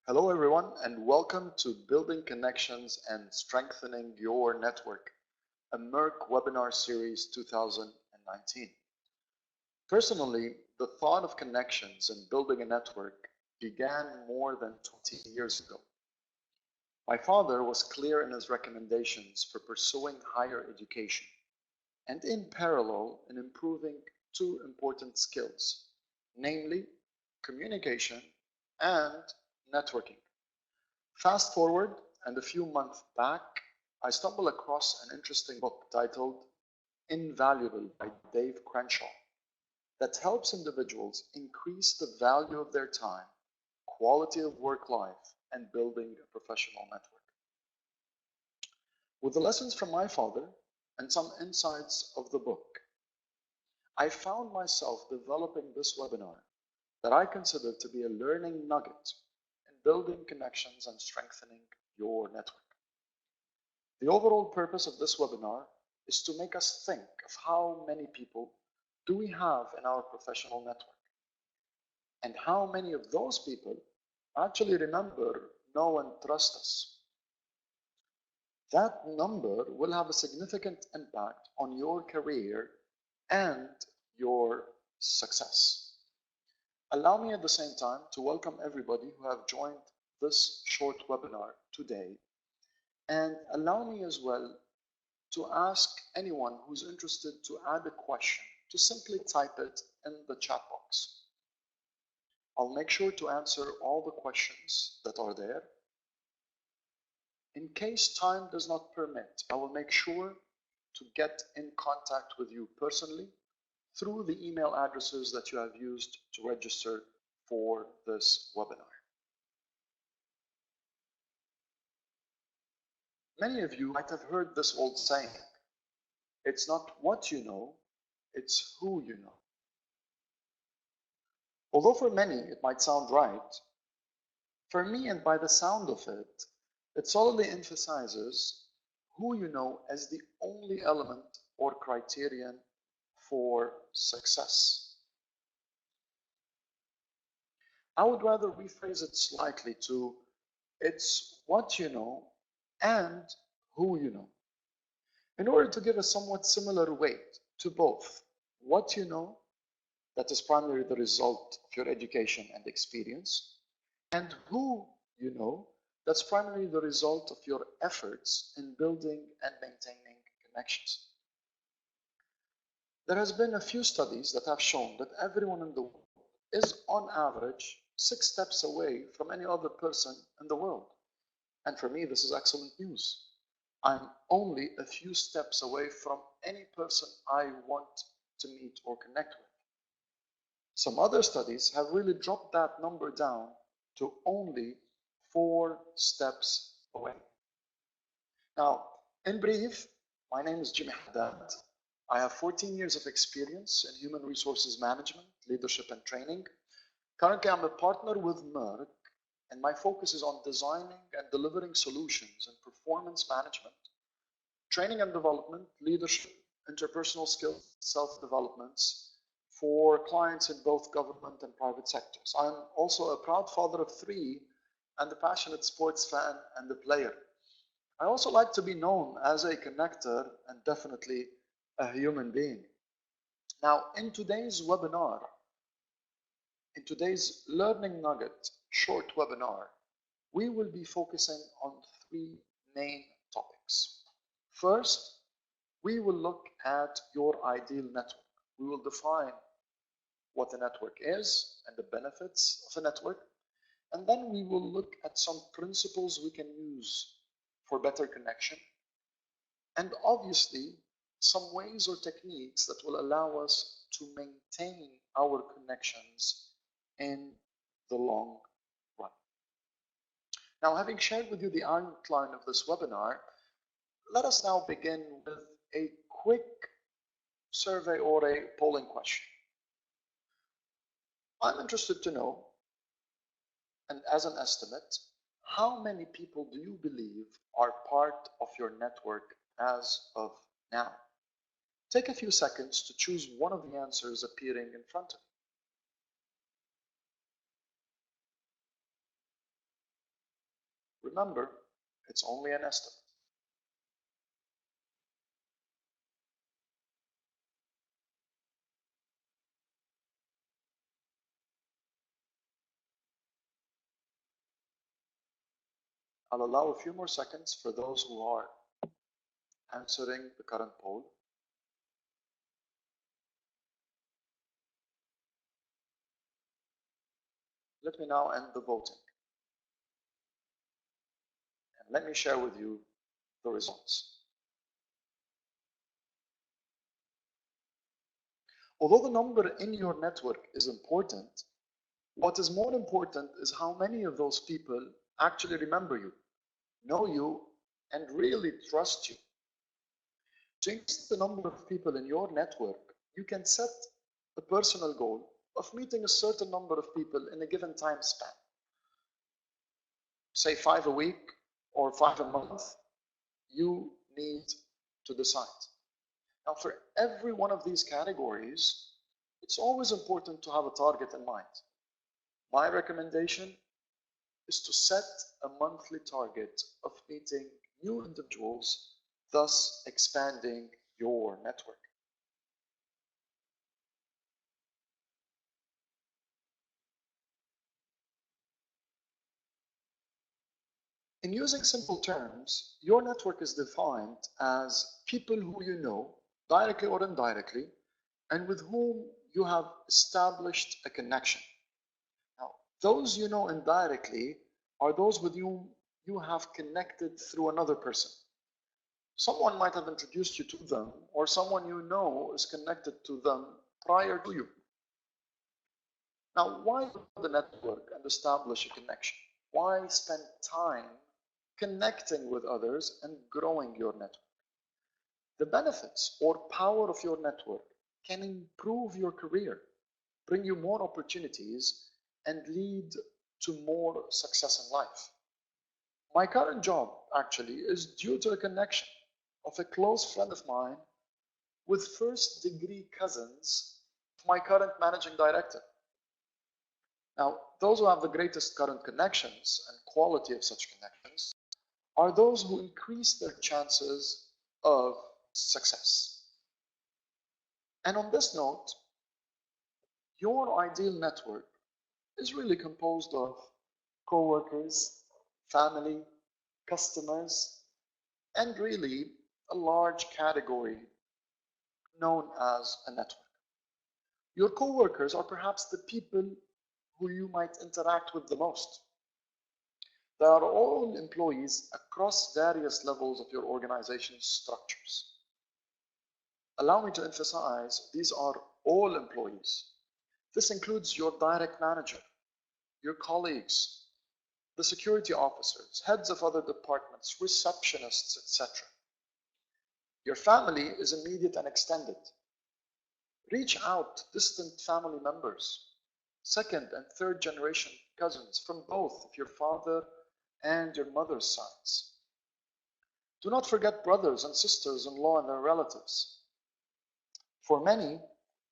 Hello everyone and welcome to Building Connections and Strengthening Your Network, a Meirc webinar series 2019. Personally, the thought of connections and building a network began more than 20 years ago. My father was clear in his recommendations for pursuing higher education and in parallel in improving two important skills, namely communication and networking. Fast forward, and a few months back, I stumbled across an interesting book titled Invaluable by Dave Crenshaw that helps individuals increase the value of their time, quality of work life, and building a professional network. With the lessons from my father and some insights of the book, I found myself developing this webinar that I consider to be a learning nugget in building connections and strengthening your network. The overall purpose of this webinar is to make us think of how many people do we have in our professional network, and how many of those people actually remember, know, and trust us. That number will have a significant impact on your career and your success. Allow me at the same time to welcome everybody who have joined this short webinar today, and allow me as well to ask anyone who's interested to add a question to simply type it in the chat box. I'll make sure to answer all the questions that are there. In case time does not permit, I will make sure to get in contact with you personally through the email addresses that you have used to register for this webinar. Many of you might have heard this old saying, it's not what you know, it's who you know. Although for many it might sound right, for me and by the sound of it, it solidly emphasizes who you know as the only element or criterion for success. I would rather rephrase it slightly to it's what you know and who you know, in order to give a somewhat similar weight to both what you know, that is primarily the result of your education and experience, and who you know, that's primarily the result of your efforts in building and maintaining connections. There has been a few studies that have shown that everyone in the world is on average 6 steps away from any other person in the world. And for me, this is excellent news. I'm only a few steps away from any person I want to meet or connect with. Some other studies have really dropped that number down to only 4 steps away. Now, in brief, my name is Jimmy Haddad. I have 14 years of experience in human resources management, leadership, and training. Currently, I'm a partner with Meirc, and my focus is on designing and delivering solutions in performance management, training and development, leadership, interpersonal skills, self-developments for clients in both government and private sectors. I'm also a proud father of 3 and a passionate sports fan and a player. I also like to be known as a connector and definitely a human being. Now, in today's webinar, in today's Learning Nugget short webinar, we will be focusing on 3 main topics. First, we will look at your ideal network. We will define what a network is and the benefits of a network. And then we will look at some principles we can use for better connection. And obviously, some ways or techniques that will allow us to maintain our connections in the long run. Now, having shared with you the outline of this webinar, let us now begin with a quick survey or a polling question. I'm interested to know, and as an estimate, how many people do you believe are part of your network as of now? Take a few seconds to choose one of the answers appearing in front of you. remember, it's only an estimate. I'll allow a few more seconds for those who are answering the current poll. Let me now end the voting. And let me share with you the results. Although the number in your network is important, what is more important is how many of those people actually remember you, know you, and really trust you. To increase the number of people in your network, you can set a personal goal of meeting a certain number of people in a given time span. Say 5 a week or 5 a month, you need to decide. Now, for every one of these categories, it's always important to have a target in mind. My recommendation is to set a monthly target of meeting new individuals, thus expanding your network. In using simple terms, your network is defined as people who you know, directly or indirectly, and with whom you have established a connection. Now, those you know indirectly are those with whom you have connected through another person. Someone might have introduced you to them, or someone you know is connected to them prior to you. Now, why build the network and establish a connection? Why spend time connecting with others and growing your network? The benefits or power of your network can improve your career, bring you more opportunities, and lead to more success in life. My current job actually is due to a connection of a close friend of mine with first-degree cousins of my current managing director. Now, those who have the greatest current connections and quality of such connections are those who increase their chances of success. And on this note, your ideal network is really composed of co-workers, family, customers, and really a large category known as a network. Your co-workers are perhaps the people who you might interact with the most. They are all employees across various levels of your organization's structures. Allow me to emphasize, these are all employees. This includes your direct manager, your colleagues, the security officers, heads of other departments, receptionists, etc. Your family is immediate and extended. Reach out to distant family members, second and third generation cousins from both of your father and your mother's sides. Do not forget brothers and sisters-in-law and their relatives. For many,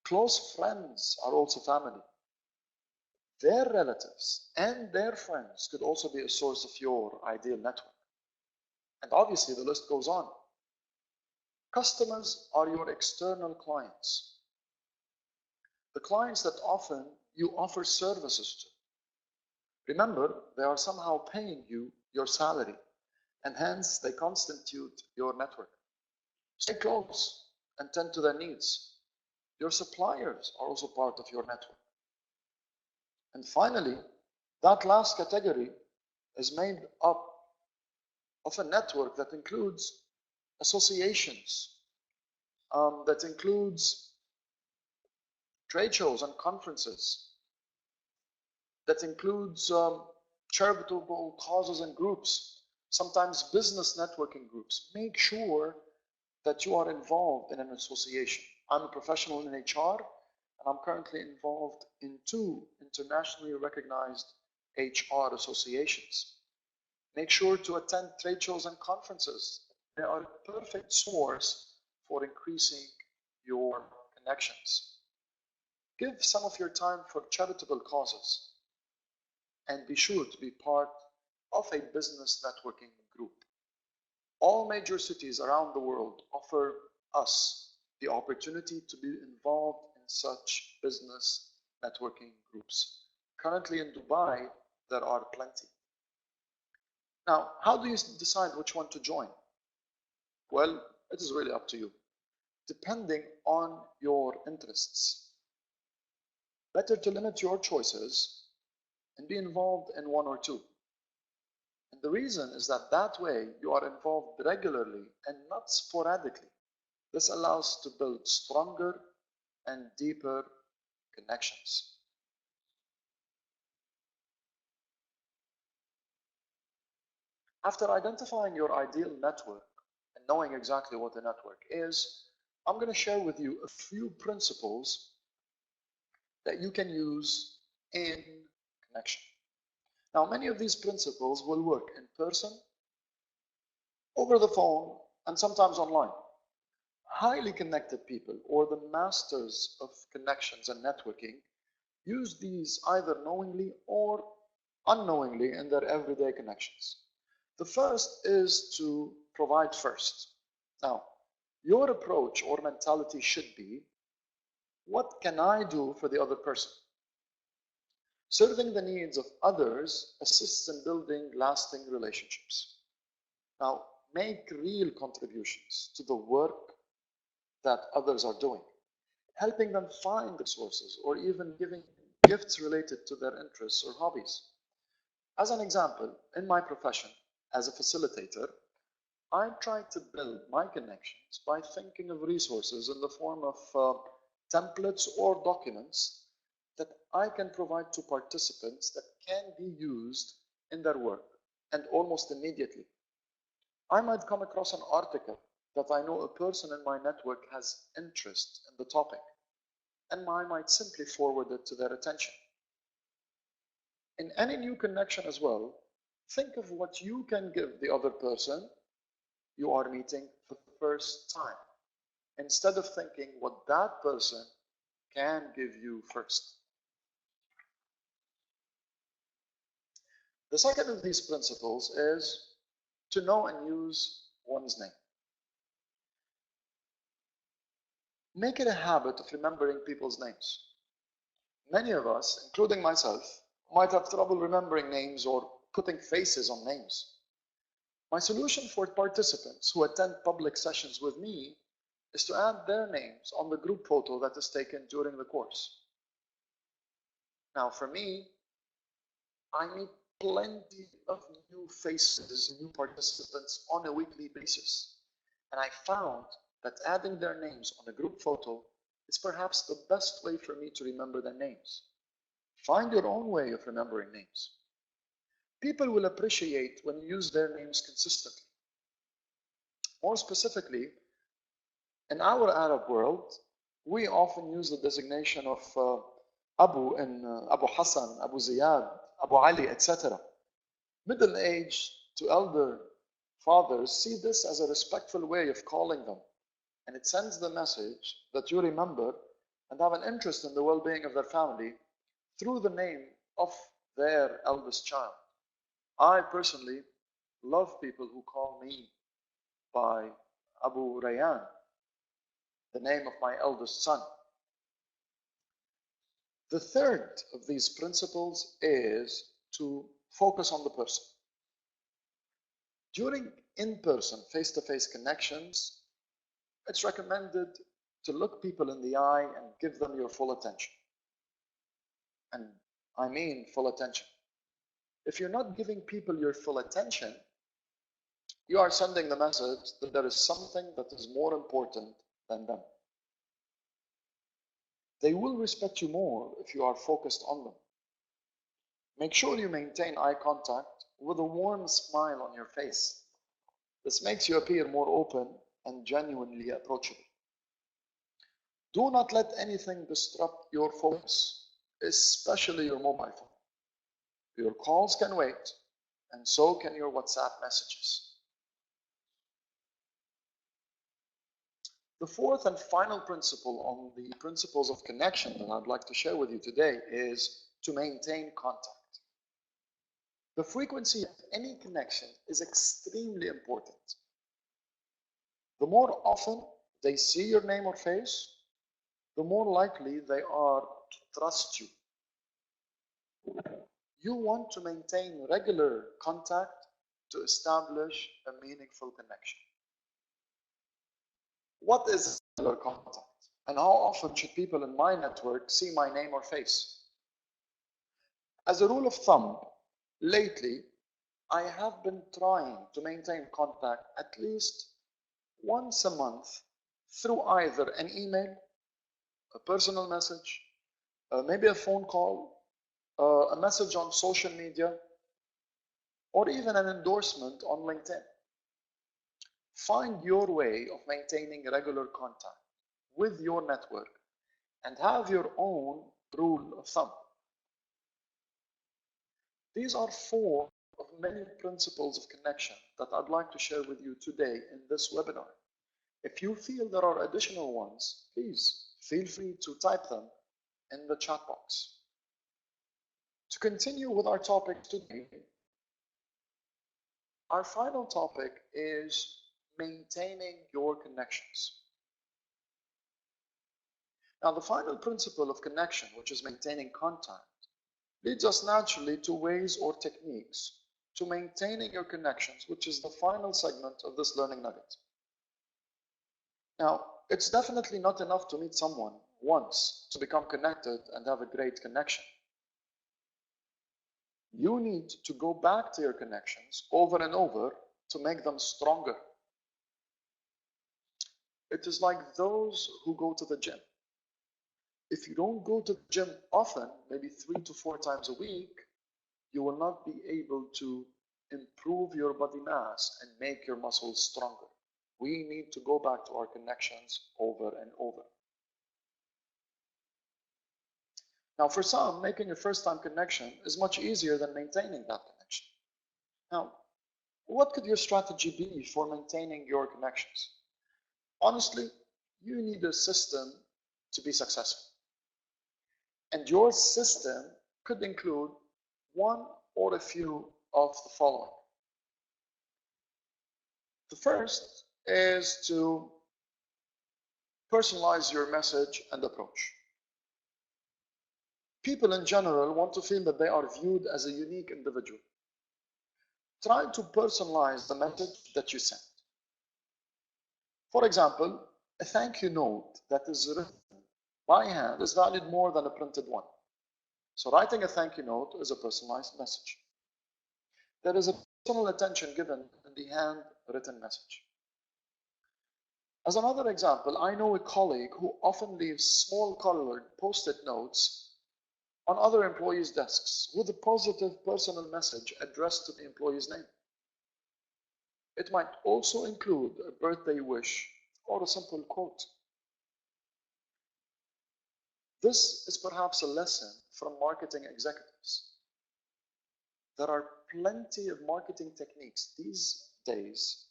close friends are also family. Their relatives and their friends could also be a source of your ideal network. And obviously the list goes on. Customers are your external clients. The clients that often you offer services to. Remember, they are somehow paying you your salary, and hence they constitute your network. Stay close and tend to their needs. Your suppliers are also part of your network. And finally, that last category is made up of a network that includes associations, that includes trade shows and conferences, that includes charitable causes and groups, sometimes business networking groups. Make sure that you are involved in an association. I'm a professional in HR, and I'm currently involved in 2 internationally recognized HR associations. Make sure to attend trade shows and conferences. They are a perfect source for increasing your connections. Give some of your time for charitable causes, and be sure to be part of a business networking group. All major cities around the world offer us the opportunity to be involved in such business networking groups. Currently in Dubai, there are plenty. Now, how do you decide which one to join? Well, it is really up to you, depending on your interests. Better to limit your choices and be involved in one or two. And the reason is that way you are involved regularly and not sporadically. This allows to build stronger and deeper connections. After identifying your ideal network and knowing exactly what a network is, I'm going to share with you a few principles that you can use in connection. Now, many of these principles will work in person, over the phone, and sometimes online. Highly connected people, or the masters of connections and networking, use these either knowingly or unknowingly in their everyday connections. The first is to provide first. Now, your approach or mentality should be, what can I do for the other person? Serving the needs of others assists in building lasting relationships. Now, make real contributions to the work that others are doing, helping them find resources or even giving gifts related to their interests or hobbies. As an example, in my profession as a facilitator, I try to build my connections by thinking of resources in the form of templates or documents that I can provide to participants that can be used in their work and almost immediately. I might come across an article that I know a person in my network has interest in the topic, and I might simply forward it to their attention. In any new connection as well, think of what you can give the other person you are meeting for the first time, instead of thinking what that person can give you first. The second of these principles is to know and use one's name. Make it a habit of remembering people's names. Many of us, including myself, might have trouble remembering names or putting faces on names. My solution for participants who attend public sessions with me is to add their names on the group photo that is taken during the course. Now, for me, I meet plenty of new faces, new participants on a weekly basis. And I found that adding their names on a group photo is perhaps the best way for me to remember their names. Find your own way of remembering names. People will appreciate when you use their names consistently. More specifically, in our Arab world, we often use the designation of Abu and Abu Hassan, Abu Ziyad, Abu Ali, etc. Middle-aged to elder fathers see this as a respectful way of calling them, and it sends the message that you remember and have an interest in the well-being of their family through the name of their eldest child. I personally love people who call me by Abu Rayyan, the name of my eldest son. The third of these principles is to focus on the person. During in-person, face-to-face connections, it's recommended to look people in the eye and give them your full attention. And I mean full attention. If you're not giving people your full attention, you are sending the message that there is something that is more important than them. They will respect you more if you are focused on them. Make sure you maintain eye contact with a warm smile on your face. This makes you appear more open and genuinely approachable. Do not let anything disrupt your focus, especially your mobile phone. Your calls can wait, and so can your WhatsApp messages. The fourth and final principle on the principles of connection that I'd like to share with you today is to maintain contact. The frequency of any connection is extremely important. The more often they see your name or face, the more likely they are to trust you. You want to maintain regular contact to establish a meaningful connection. What is regular contact? And how often should people in my network see my name or face? As a rule of thumb, lately, I have been trying to maintain contact at least once a month through either an email, a personal message, maybe a phone call, a message on social media, or even an endorsement on LinkedIn. Find your way of maintaining regular contact with your network and have your own rule of thumb. These are 4 of many principles of connection that I'd like to share with you today in this webinar. If you feel there are additional ones, please feel free to type them in the chat box. To continue with our topic today, our final topic is maintaining your connections. Now, the final principle of connection, which is maintaining contact, leads us naturally to ways or techniques to maintaining your connections, which is the final segment of this learning nugget. Now, it's definitely not enough to meet someone once to become connected and have a great connection. You need to go back to your connections over and over to make them stronger. It is like those who go to the gym. If you don't go to the gym often, maybe 3 to 4 times a week, you will not be able to improve your body mass and make your muscles stronger. We need to go back to our connections over and over. Now, for some, making a first-time connection is much easier than maintaining that connection. Now, what could your strategy be for maintaining your connections? Honestly, you need a system to be successful. And your system could include one or a few of the following. The first is to personalize your message and approach. People in general want to feel that they are viewed as a unique individual. Try to personalize the message that you send. For example, a thank you note that is written by hand is valued more than a printed one. So writing a thank you note is a personalized message. There is a personal attention given in the handwritten message. As another example, I know a colleague who often leaves small colored post-it notes on other employees' desks with a positive personal message addressed to the employee's name. It might also include a birthday wish or a simple quote. This is perhaps a lesson from marketing executives. There are plenty of marketing techniques these days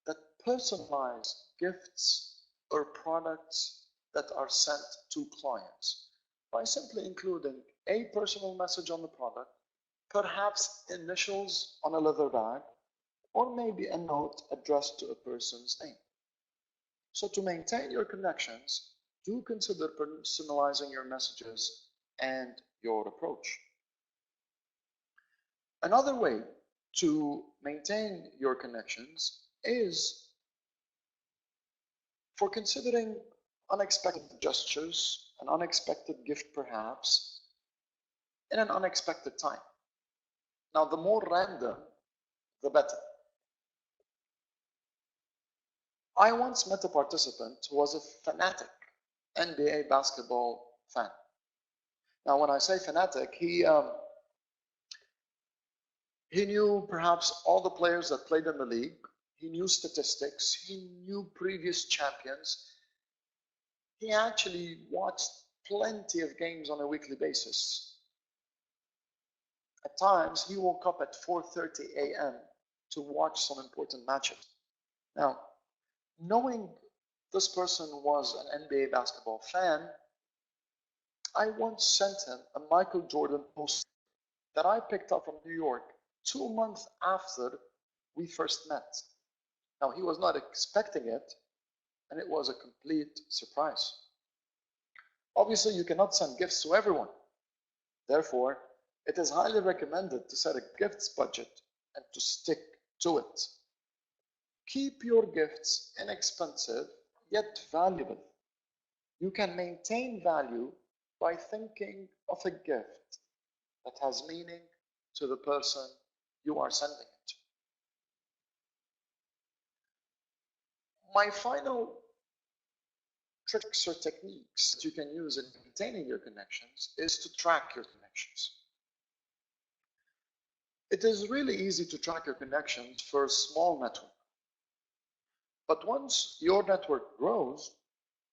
that personalize gifts or products that are sent to clients by simply including a personal message on the product, perhaps initials on a leather bag, or maybe a note addressed to a person's name. So to maintain your connections, do consider personalizing your messages and your approach. Another way to maintain your connections is for considering unexpected gestures, an unexpected gift perhaps, in an unexpected time. Now, the more random, the better. I once met a participant who was a fanatic NBA basketball fan. Now, when I say fanatic, he knew perhaps all the players that played in the league. He knew statistics. He knew previous champions. He actually watched plenty of games on a weekly basis. At times, he woke up at 4:30 a.m. to watch some important matches. Now, knowing this person was an NBA basketball fan, I once sent him a Michael Jordan poster that I picked up from New York 2 months after we first met. Now, he was not expecting it, and it was a complete surprise. Obviously, you cannot send gifts to everyone. Therefore, it is highly recommended to set a gifts budget and to stick to it. Keep your gifts inexpensive yet valuable. You can maintain value by thinking of a gift that has meaning to the person you are sending it to. My final tricks or techniques that you can use in maintaining your connections is to track your connections. It is really easy to track your connections for a small network. But once your network grows,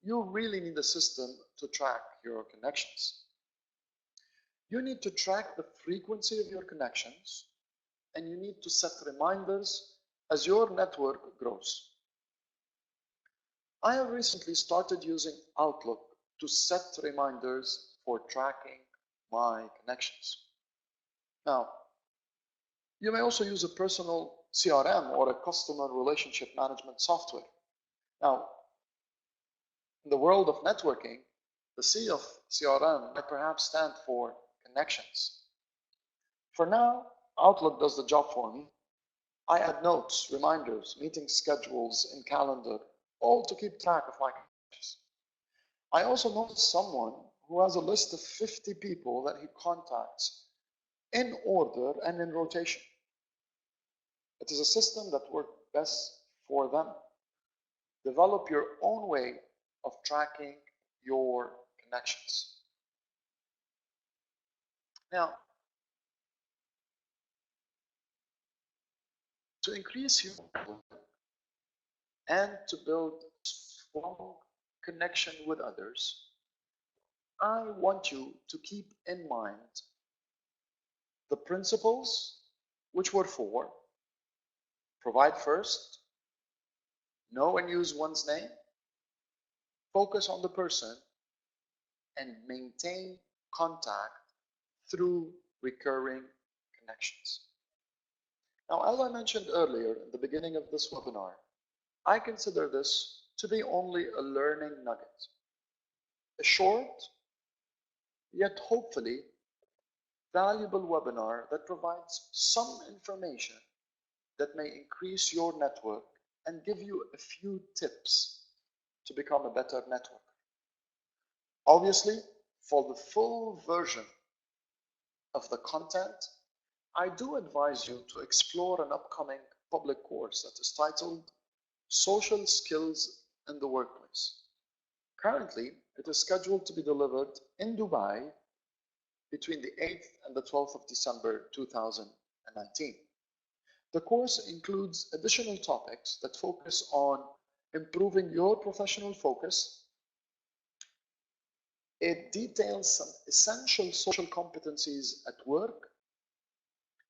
you really need a system to track your connections. You need to track the frequency of your connections, and you need to set reminders as your network grows. I have recently started using Outlook to set reminders for tracking my connections. Now, you may also use a personal CRM or a customer relationship management software. Now, in the world of networking, the C of CRM might perhaps stand for connections. For now, Outlook does the job for me. I add notes, reminders, meeting schedules in calendar, all to keep track of my connections. I also know someone who has a list of 50 people that he contacts in order and in rotation. It is a system that works best for them. Develop your own way of tracking your connections. Now, to increase your network and to build strong connection with others, I want you to keep in mind the principles, which were 4: provide first, know and use one's name, focus on the person, and maintain contact through recurring connections. Now, as I mentioned earlier at the beginning of this webinar, I consider this to be only a learning nugget, a short, yet hopefully valuable webinar that provides some information that may increase your network and give you a few tips to become a better networker. Obviously, for the full version of the content, I do advise you to explore an upcoming public course that is titled Social Skills in the Workplace. Currently, it is scheduled to be delivered in Dubai between the 8th and the 12th of December 2019. The course includes additional topics that focus on improving your professional focus. It details some essential social competencies at work.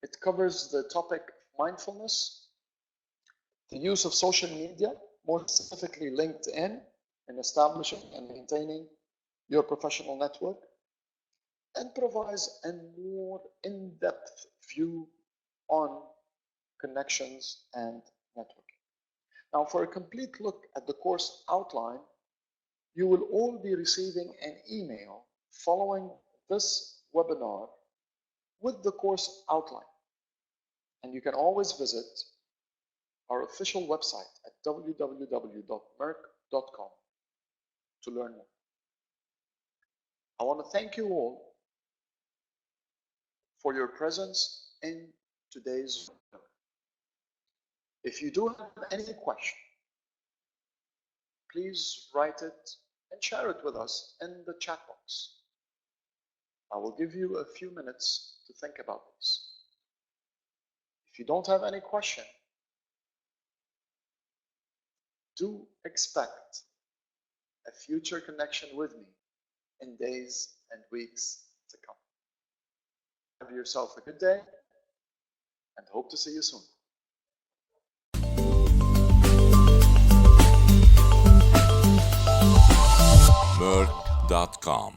It covers the topic of mindfulness, the use of social media, more specifically LinkedIn, in establishing and maintaining your professional network, and provides a more in-depth view on connections and networking. Now, for a complete look at the course outline, you will all be receiving an email following this webinar with the course outline. And you can always visit our official website at www.meirc.com to learn more. I want to thank you all for your presence in today's webinar. If you do have any question, please write it and share it with us in the chat box. I will give you a few minutes to think about this. If you don't have any question, do expect a future connection with me in days and weeks to come. Have yourself a good day and hope to see you soon. Meirc.com